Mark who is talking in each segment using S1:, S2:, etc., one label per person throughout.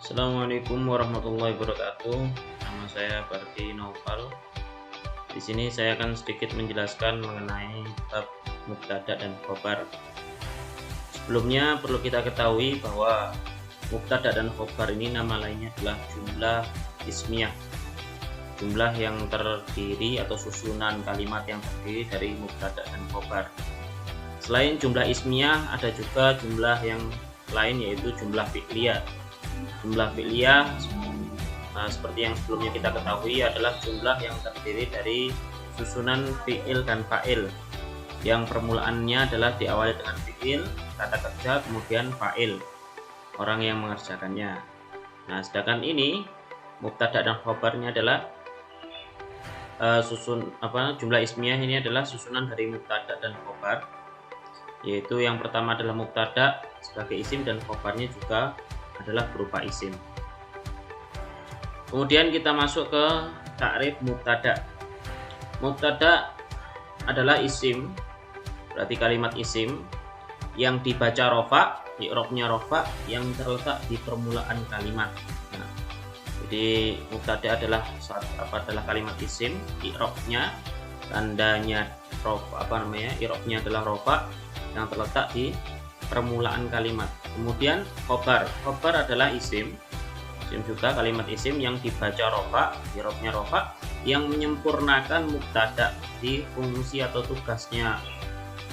S1: Assalamualaikum warahmatullahi wabarakatuh. Nama saya Bardi Naufal. Di sini saya akan sedikit menjelaskan mengenai bab mubtada dan khobar. Sebelumnya perlu kita ketahui bahwa mubtada dan khobar ini nama lainnya adalah jumlah ismiyah. Jumlah yang terdiri atau susunan kalimat yang terdiri dari mubtada dan khobar. Selain jumlah ismiyah, ada juga jumlah yang lain yaitu jumlah fi'liyah. Jumlah fi'liyah seperti yang sebelumnya kita ketahui adalah jumlah yang terdiri dari susunan fi'il dan fa'il yang permulaannya adalah diawali dengan fi'il, kata kerja, kemudian fa'il, orang yang mengerjakannya. Nah, sedangkan ini mubtada dan khobarnya adalah jumlah ismiyah ini adalah susunan dari mubtada dan khobar, yaitu yang pertama adalah mubtada sebagai isim dan khobarnya juga adalah berupa isim. Kemudian kita masuk ke takrif mubtada. Mubtada adalah isim, berarti kalimat isim yang dibaca rofa, i'rabnya rofa, yang terletak di permulaan kalimat. Nah, jadi mubtada adalah kalimat isim, i'rabnya tandanya rofa, i'rabnya adalah rofa yang terletak di permulaan kalimat. Kemudian khobar adalah isim juga kalimat isim yang dibaca rofa, i'rabnya rofa, yang menyempurnakan mubtada di fungsi atau tugasnya.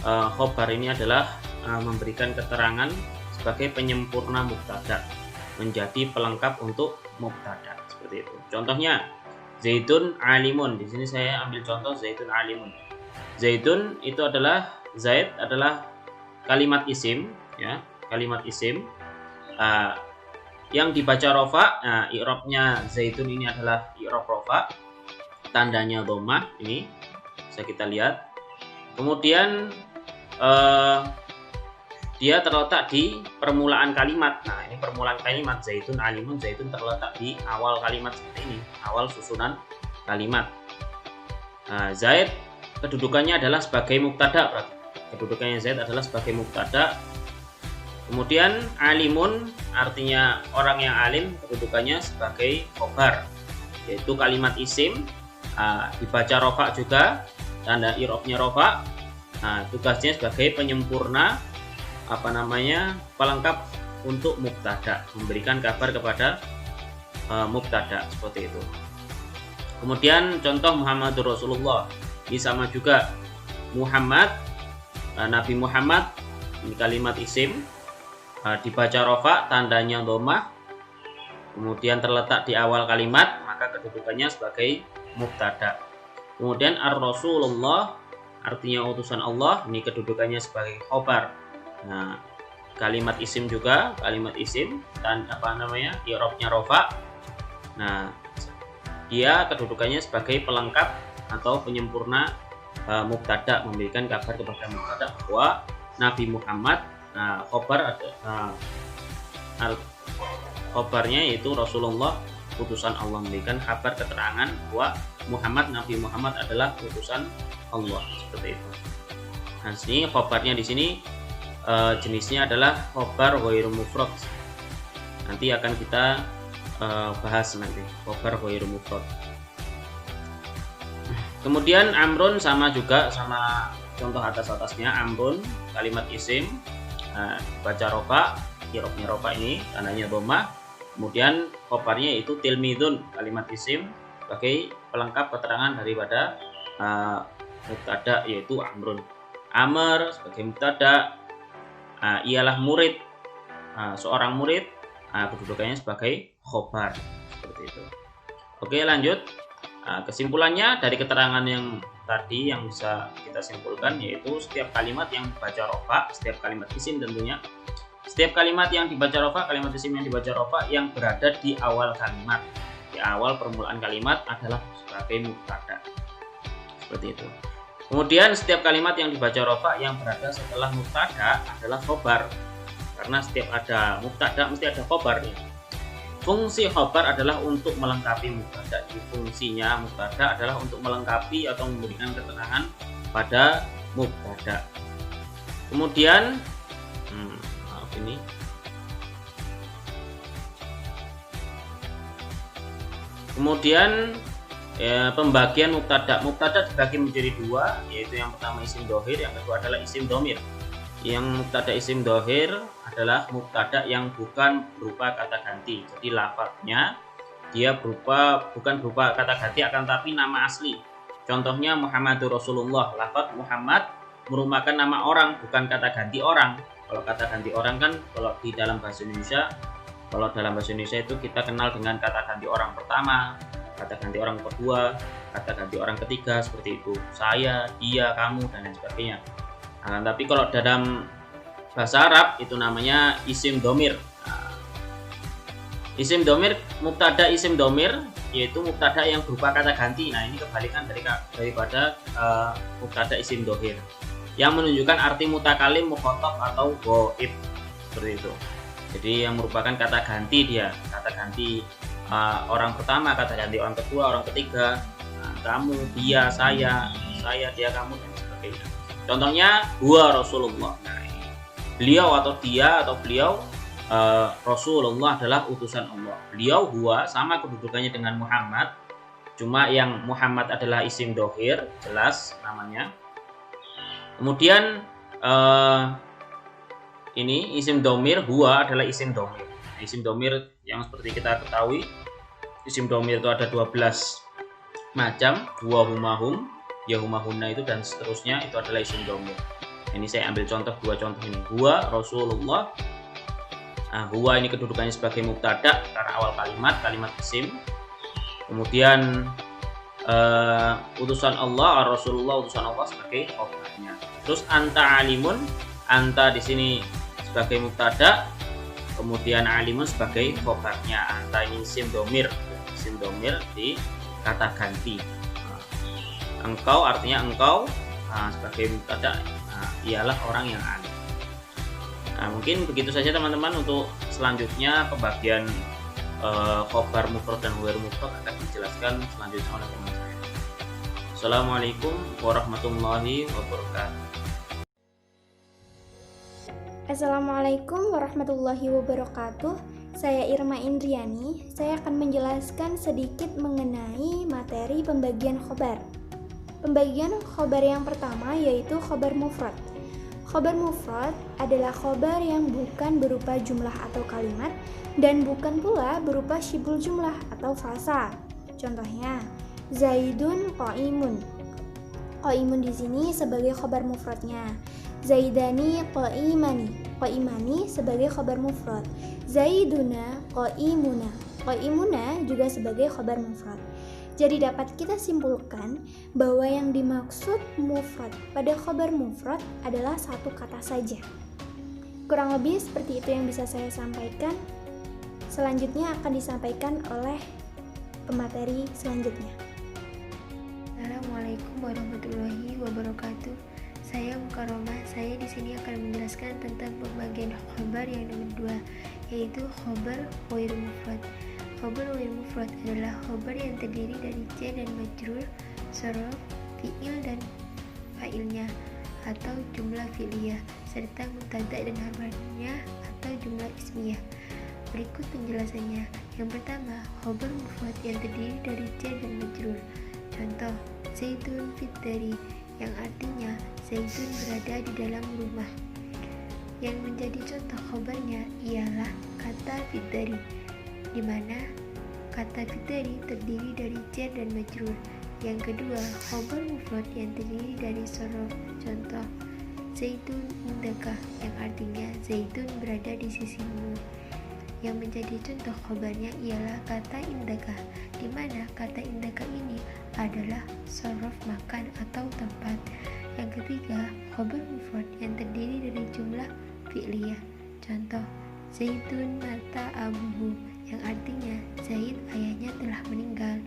S1: Khobar ini adalah memberikan keterangan sebagai penyempurna mubtada, menjadi pelengkap untuk mubtada, seperti itu. Contohnya Zaidun alimun. Di sini saya ambil contoh Zaidun alimun. Zaidun itu adalah Zaid adalah kalimat isim, ya, kalimat isim yang dibaca rofa. Nah, i'rabnya Zaidun ini adalah i'rab rofa, tandanya dhammah, ini bisa kita lihat. Kemudian dia terletak di permulaan kalimat. Nah, ini permulaan kalimat Zaidun alimun, Zaidun terletak di awal kalimat seperti ini, awal susunan kalimat. Zaid kedudukannya adalah sebagai mubtada, berarti kedudukannya Zaid adalah sebagai mubtada. Kemudian alimun artinya orang yang alim, kedudukannya sebagai khobar, yaitu kalimat isim, dibaca rofa juga, tanda i'rabnya rofa. Tugasnya sebagai penyempurna pelengkap untuk mubtada, memberikan kabar kepada mubtada, seperti itu. Kemudian contoh Muhammadur Rasulullah, ini sama juga. Muhammad, Nabi Muhammad, ini kalimat isim, dibaca rofa, tandanya dhammah, kemudian terletak di awal kalimat, maka kedudukannya sebagai mubtada. Kemudian ar-Rasulullah artinya utusan Allah, ini kedudukannya sebagai khobar. Nah, kalimat isim juga, kalimat isim dan i'rabnya rofa. Nah, dia kedudukannya sebagai pelengkap atau penyempurna mubtada, memberikan kabar kepada mubtada bahwa Nabi Muhammad. Khobarnya yaitu Rasulullah, utusan Allah, memberikan kabar keterangan bahwa Nabi Muhammad adalah utusan Allah, seperti itu. Nah, sini khobarnya di sini jenisnya adalah khobar ghairu mufrad. Nanti akan kita bahas nanti khobar ghairu mufrad. Kemudian amrun sama juga, sama contoh atasnya. Amrun kalimat isim, baca rofa, i'rabnya rofa, ini tandanya dhammah. Kemudian khobarnya itu tilmidun, kalimat isim, sebagai pelengkap keterangan daripada mubtada, yaitu amrun. Amr sebagai mubtada, ialah murid, seorang murid, kedudukannya sebagai khobar, seperti itu. Oke, lanjut. Kesimpulannya dari keterangan yang tadi yang bisa kita simpulkan, yaitu setiap kalimat yang dibaca rofa, setiap kalimat isim tentunya, setiap kalimat yang dibaca rofa, kalimat isim yang dibaca rofa yang berada di awal kalimat, di awal permulaan kalimat adalah sebagai mubtada, seperti itu. Kemudian setiap kalimat yang dibaca rofa yang berada setelah mubtada adalah khobar, karena setiap ada mubtada mesti ada khobarnya. Fungsi khobar adalah untuk melengkapi mubtada. Fungsinya mubtada adalah untuk melengkapi atau memberikan keterangan pada mubtada. Kemudian Kemudian pembagian mubtada. Mubtada dibagi menjadi dua, yaitu yang pertama isim dohir, yang kedua adalah isim domir. Yang mubtada isim dohir adalah mubtada yang bukan berupa kata ganti. Jadi lafadznya dia bukan berupa kata ganti, akan tapi nama asli. Contohnya Muhammadur Rasulullah. Lafadz Muhammad merupakan nama orang, bukan kata ganti orang. Kalau kata ganti orang kan kalau di dalam bahasa Indonesia, itu kita kenal dengan kata ganti orang pertama, kata ganti orang kedua, kata ganti orang ketiga, seperti itu. Saya, dia, kamu, dan lain sebagainya. Nah, tapi kalau dalam bahasa Arab itu namanya isim domir. Isim domir, mubtada isim domir, yaitu mubtada yang berupa kata ganti. Nah, ini kebalikan daripada mubtada isim dohir, yang menunjukkan arti mutakalim, mukhotob, atau ghaib, seperti itu. Jadi yang merupakan kata ganti dia, kata ganti orang pertama, kata ganti orang kedua, orang ketiga, kamu, dia, saya, dia, kamu, dan sebagainya. Contohnya huwa Rasulullah. Nah, beliau atau dia atau beliau Rasulullah adalah utusan Allah. Beliau huwa sama kedudukannya dengan Muhammad, cuma yang Muhammad adalah isim dohir, jelas namanya. Kemudian ini isim domir, huwa adalah isim domir. Nah, isim domir yang seperti kita ketahui, isim domir itu ada 12 macam, huwa, huma, hum, ya, huma, hunna, itu dan seterusnya, itu adalah isim domir. Ini saya ambil dua contoh ini. Huwa Rasulullah. Nah, huwa ini kedudukannya sebagai mubtada karena awal kalimat isim. Kemudian utusan Allah, Rasulullah utusan Allah sebagai khobarnya. Terus anta alimun, anta di sini sebagai mubtada, kemudian alimun sebagai khobarnya. Anta ini isim domir di kata ganti. Engkau artinya engkau, sebagai mubtada ialah orang yang alim. Nah, mungkin begitu saja teman-teman. Untuk selanjutnya pembagian khobar mufrad dan ghair mufrad akan dijelaskan selanjutnya oleh teman saya. Assalamualaikum warahmatullahi wabarakatuh.
S2: Assalamualaikum warahmatullahi wabarakatuh. Saya Irma Indriani. Saya akan menjelaskan sedikit mengenai materi pembagian khobar. Pembagian khobar yang pertama yaitu khobar mufrad. Khobar mufrad adalah khobar yang bukan berupa jumlah atau kalimat dan bukan pula berupa syibul jumlah atau frasa. Contohnya, Zaidun qaimun. Qaimun di sini sebagai khobar mufradnya. Zaidani qaimani. Qaimani sebagai khobar mufrad. Zaiduna qaimuna. Qaimuna juga sebagai khobar mufrad. Jadi dapat kita simpulkan bahwa yang dimaksud mufrad pada khobar mufrad adalah satu kata saja. Kurang lebih seperti itu yang bisa saya sampaikan. Selanjutnya akan disampaikan oleh pemateri selanjutnya.
S3: Assalamualaikum warahmatullahi wabarakatuh. Saya Mukaromah. Saya di sini akan menjelaskan tentang pembagian khobar yang nomor 2, yaitu khobar ghair mufrad. Khobar ghair mufrad adalah khobar yang terdiri dari jar dan majrur, dzaraf, fi'il dan fa'ilnya atau jumlah fi'liyah, serta mubtada dan khabarnya atau jumlah ismiyah. Berikut penjelasannya. Yang pertama, khobar mufrad yang terdiri dari jar dan majrur. Contoh, Zaidun fit dari, yang artinya Zaidun berada di dalam rumah. Yang menjadi contoh khobarnya ialah kata fit dari, di mana kata fit dari terdiri dari jar dan majrur. Yang kedua, khobar mufrad yang terdiri dari dzaraf. Contoh, Zaidun indaka, yang artinya Zaidun berada di sisimu. Yang menjadi contoh khobarnya ialah kata indaka, di mana kata indaka ini adalah dzaraf makan atau tempat. Yang ketiga, khobar mufrad yang terdiri dari jumlah fi'liyah. Contoh, Zaidun mata abuhu, yang artinya Zaid ayahnya telah meninggal.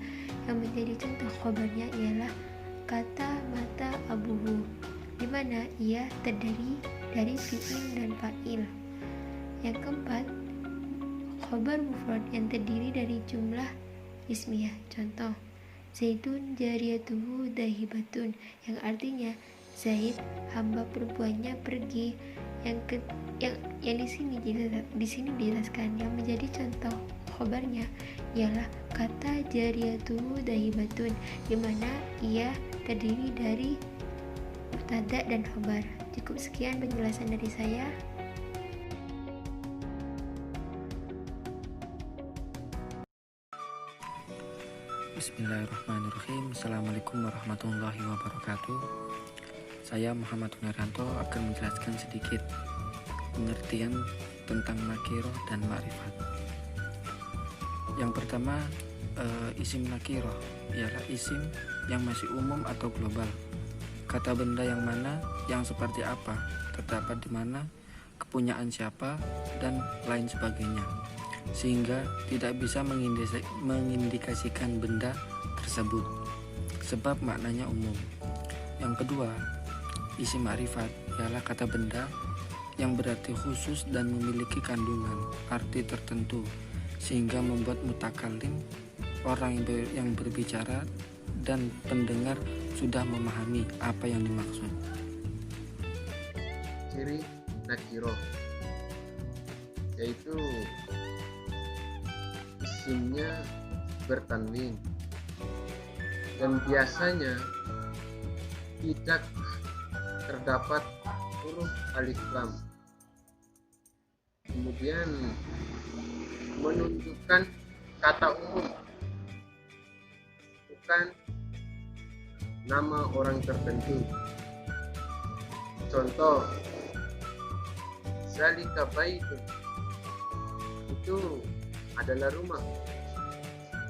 S3: Yang menjadi contoh khobarnya ialah kata mata abuhu, di mana ia terdiri dari fi'il dan fa'il. Yang keempat, khobar mufrad yang terdiri dari jumlah ismiyah. Contoh, Zaidun jariyatuhu dahibatun, yang artinya Zaid hamba perempuannya pergi. Yang di sini dijelaskan yang menjadi contoh khobarnya ialah kata jariyatuhu dahibatun, di mana ia terdiri dari mubtada dan khabar. Cukup sekian penjelasan dari saya.
S4: Bismillahirrahmanirrahim. Assalamualaikum warahmatullahi wabarakatuh. Saya Muhammad Wiranto akan menjelaskan sedikit pengertian tentang nakiroh dan ma'rifat. Yang pertama, isim nakiroh ialah isim yang masih umum atau global. Kata benda yang mana, yang seperti apa, terdapat di mana, kepunyaan siapa, dan lain sebagainya, sehingga tidak bisa mengindikasikan benda tersebut sebab maknanya umum. Yang kedua, isim ma'rifat ialah kata benda yang berarti khusus dan memiliki kandungan arti tertentu sehingga membuat mutakalim, orang yang berbicara, dan pendengar sudah memahami apa yang dimaksud.
S5: Ciri nakiroh yaitu isimnya bertanwin dan biasanya tidak terdapat huruf alif lam. Kemudian menunjukkan kata umum, bukan nama orang tertentu. Contoh, zalika baitun, itu adalah rumah.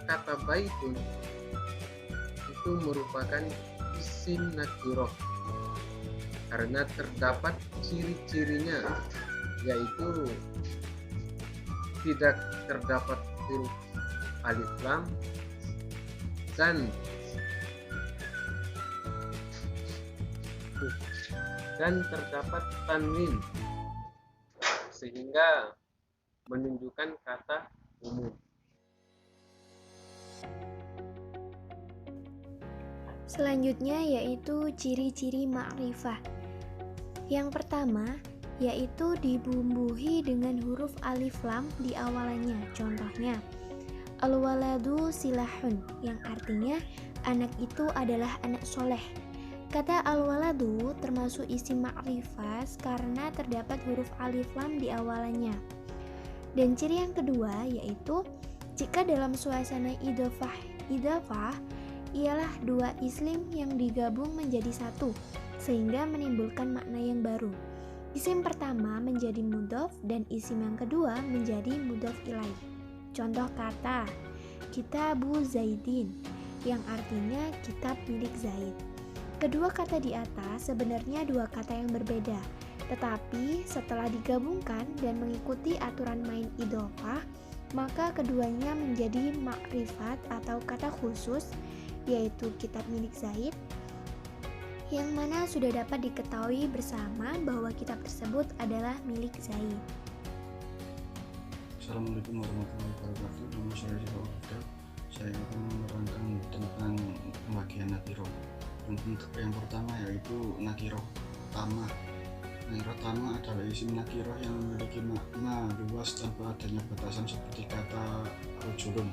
S5: Kata baitun itu merupakan isim nakiroh karena terdapat ciri-cirinya, yaitu tidak terdapat huruf alif lam dan terdapat tanwin sehingga menunjukkan kata umum.
S2: Selanjutnya yaitu ciri-ciri ma'rifah. Yang pertama yaitu dibumbuhi dengan huruf alif lam di awalannya. Contohnya, al-waladu silahun, yang artinya anak itu adalah anak soleh. Kata al-waladu termasuk isim ma'rifah karena terdapat huruf alif lam di awalannya. Dan ciri yang kedua yaitu jika dalam suasana idhofah ialah dua isim yang digabung menjadi satu sehingga menimbulkan makna yang baru. Isim pertama menjadi mudhof dan isim yang kedua menjadi mudhof ilaih. Contoh kata kitabu Zaidin yang artinya kitab milik Zaid. Kedua kata di atas sebenarnya dua kata yang berbeda, tetapi setelah digabungkan dan mengikuti aturan main idhofah, maka keduanya menjadi makrifat atau kata khusus, yaitu kitab milik Zaid, yang mana sudah dapat diketahui bersama bahwa kitab tersebut adalah milik Zaid.
S6: Assalamualaikum warahmatullahi wabarakatuh. Nama saya Rizal Abdul. Saya akan menerangkan tentang pembagian nakiroh. Yang pertama yaitu nakiroh tamah. Nakiroh tamah adalah isim nakiroh yang memiliki makna luas tanpa adanya batasan, seperti kata rojulun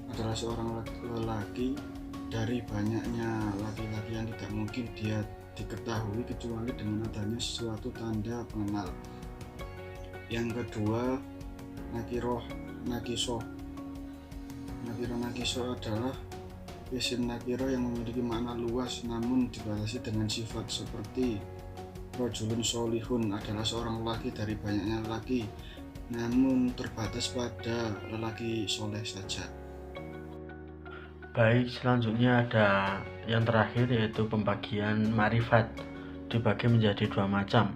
S6: adalah seorang lelaki dari banyaknya laki-laki yang tidak mungkin dia diketahui kecuali dengan adanya suatu tanda pengenal. Yang kedua, nakiroh nakisoh. Nakiroh nakisoh adalah isim nakiroh yang memiliki makna luas namun dibatasi dengan sifat, seperti rojulun solihun adalah seorang lelaki dari banyaknya lelaki namun terbatas pada lelaki soleh saja.
S7: Baik, selanjutnya ada yang terakhir yaitu pembagian ma'rifat, dibagi menjadi dua macam,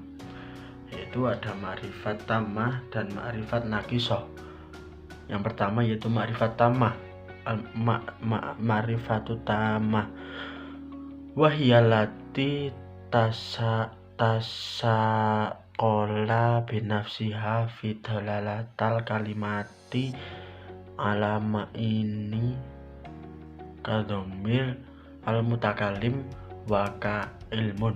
S7: yaitu ada ma'rifat tamah dan ma'rifat naqisoh. Yang pertama yaitu ma'rifat tamah. Ma'rifatu tamah wahiyallati tasaqola binafsiha fi dalalatal kalimati alama ini kadomir al-mutakalim waka ilmun,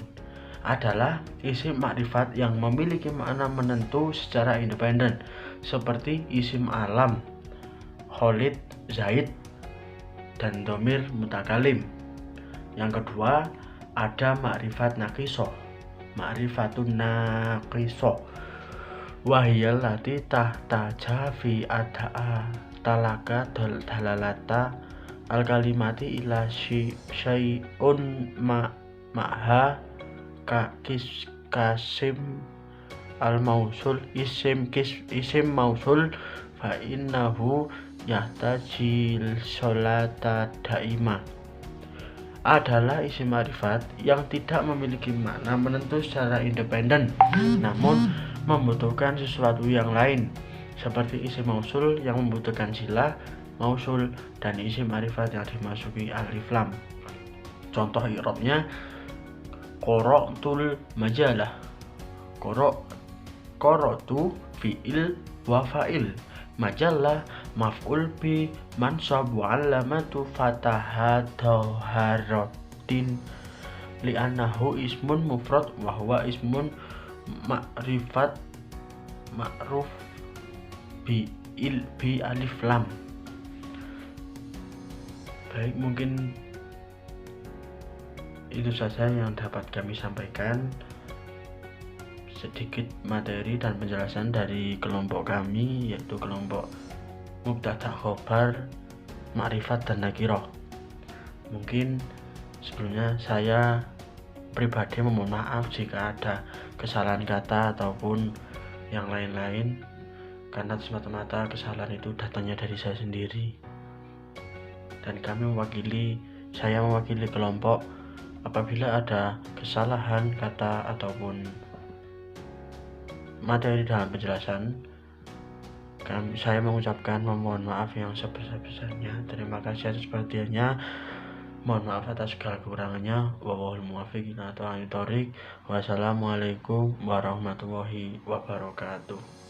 S7: adalah isim makrifat yang memiliki makna menentu secara independen seperti isim alam, Khalid, Zaid, dan dhamir mutakalim. Yang kedua ada ma'rifat naqisoh. Ma'rifatun naqisoh wahiyal lati tahtaja fi ad'a talaka dalalata al kalimati ila syai'un ma'ha kasim al mausul isim mausul fa innahu yahtajil sholata daimah adalah isim ma'rifat yang tidak memiliki makna menentu secara independen, namun membutuhkan sesuatu yang lain, seperti isim mausul yang membutuhkan sila mausul dan isim ma'rifat yang dimasuki alif lam. Contoh i'rabnya qara'tul majalah. Qara'tu fi'il wa fa'il, majalah maf'ul bi mansab wa 'alamatu fatahati li'annahu ismun mufrad wa huwa ismun ma'rifat ma'ruf bi alif lam. Baik, mungkin itu saja yang dapat kami sampaikan, sedikit materi dan penjelasan dari kelompok kami, yaitu kelompok mubtada, khobar, ma'rifat, dan nakiroh. Mungkin sebelumnya saya pribadi memohon maaf jika ada kesalahan kata ataupun yang lain-lain, karena semata-mata kesalahan itu datangnya dari saya sendiri, dan saya mewakili kelompok. Apabila ada kesalahan kata ataupun materi dalam penjelasan, saya mengucapkan memohon maaf yang sebesar-besarnya. Terima kasih atas perhatiannya. Mohon maaf atas segala kekurangannya. Wallahul muwaffiq ila aqwamit thoriq. Wassalamualaikum warahmatullahi wabarakatuh.